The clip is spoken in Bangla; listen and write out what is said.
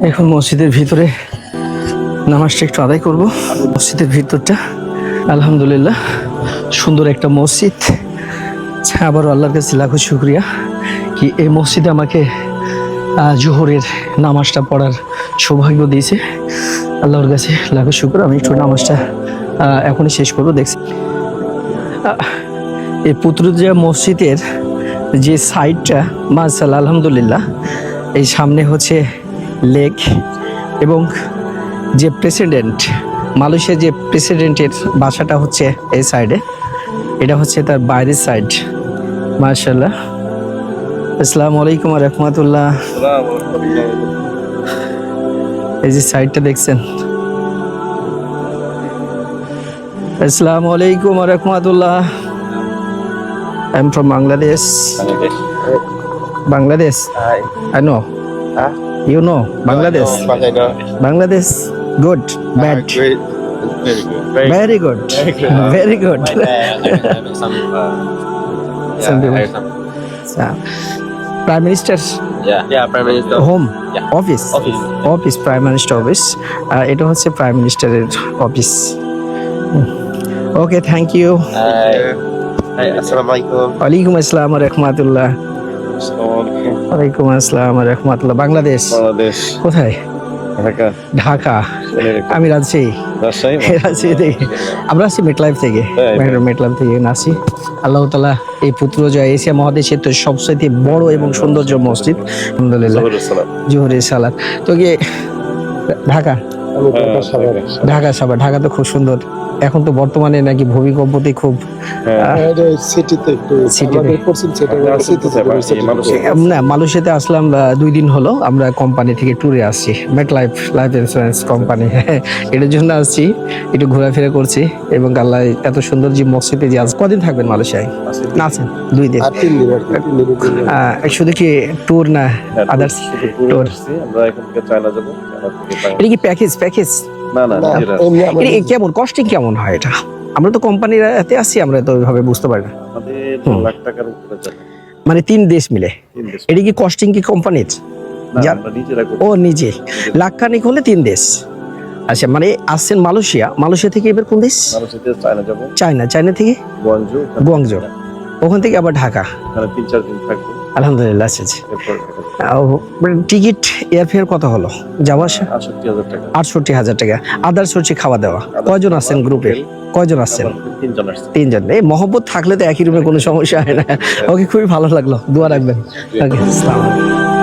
এখন মসজিদের ভিতরে নামাজটা একটু আদায় করব। মসজিদের ভিতরটা আলহামদুলিল্লাহ সুন্দর একটা মসজিদ। আবারও আল্লাহর কাছে লাখো শুকরিয়া কি এই মসজিদে আমাকে জোহরের নামাজটা পড়ার সৌভাগ্য দিয়েছে। আল্লাহর কাছে লাখো শুকর। আমি একটু নামাজটা এখনই শেষ করবো। দেখছি এই পুত্রদিয়া মসজিদের যে সাইডটা মাশাআল্লাহ আলহামদুলিল্লাহ, এই সামনে হচ্ছে লেক এবং যে প্রেসিডেন্ট মালয়েশিয়ার যে প্রেসিডেন্টের বাসাটা হচ্ছে এই সাইডে, এটা হচ্ছে তার বাইরের সাইড। মাশাআল্লাহ। আসসালামু আলাইকুম ওয়া রাহমাতুল্লাহ। এই যে সাইডটা দেখছেন। আসসালামু আলাইকুম ওয়া রাহমাতুল্লাহ। I am from Bangladesh. Bangladesh. Hi. I know. Huh? You know Bangladesh. No, but I know. Bangladesh. Good. Bad. Great. Very good. Very good. Very good. My dad, some, Some people. Prime Minister yeah, Prime Minister. home Yeah. office. Office. Prime Minister office. এটা হচ্ছে প্রাইম মিনিস্টারের office. Okay, thank you. Hi, assalamu alaikum. ওয়ালাইকুম আসসালাম ওয়া রাহমাতুল্লাহ। ওয়ালাইকুম আসসালাম ওয়া রাহমাতুল্লাহ। বাংলাদেশ Bangladesh. কোথায়? Dhaka. ঢাকা। আমি রাজশাহী। রাজশাহী থেকে। আমরা আসছি মেটলাইফ থেকে। মেটলাইফ থেকে আসছি। আল্লাহ তাআলা এই পুত্রজয় এশিয়া মহাদেশের তো সবচেয়ে বড় এবং সৌন্দর্য মসজিদ আলহামদুলিল্লাহ জোহরের সালাত। তো কি ঢাকা? ঢাকা সাভার। ঢাকা তো খুব সুন্দর। এখন তো বর্তমানে নাকি ভূমিকম্পতে খুব না। মালয়েশিয়াতে আসলাম 2 দিন হলো। আমরা কোম্পানি থেকে ট্যুরে আসছি, মেট লাইফ ইন্স্যুরেন্স কোম্পানি। এটার জন্য আসছি, একটু ঘোরাফেরা করছি। এবং আল্লাহ এত সুন্দর যে মসজিদে যে আজ কদিন থাকবেন মালয়েশিয়ায়? না আছেন 2 দিন। শুধু কি ট্যুর না আদার্স ট্যুর? এটা কি প্যাকেজ? না এটা কেমন কস্টিং কেমন হয় এটা? আমরা তো কোম্পানির হাতে আছি, আমরা তো ওইভাবে বুঝতে পারি না। আমাদের লাখ টাকার উপরে চলে। মানে 3 দেশ মিলে এটা কি কস্টিং কি কোম্পানির? ও নিজে লাখখানিক হলে 3 দেশ। আচ্ছা, মানে আসছেন মালয়েশিয়া থেকে এবার কোন দেশ? চায়না থেকে গুয়াংজু, ওখান থেকে আবার ঢাকা। 3-4 দিন থাকবো আলহামদুলিল্লাহ। আচ্ছা, টিকিট এয়ারফেয়ার কত হলো যাওয়া আসা? 68,000 টাকা। আদার্স হচ্ছে খাওয়া দাওয়া। কয়জন আছেন গ্রুপে? কয়জন আছেন? 3 জন। এই মহব্বত থাকলে তো একই রুমে কোনো সমস্যা হয় না। ওকে, খুবই ভালো লাগলো। দোয়া রাখবেন। ওকে, আসসালামু আলাইকুম।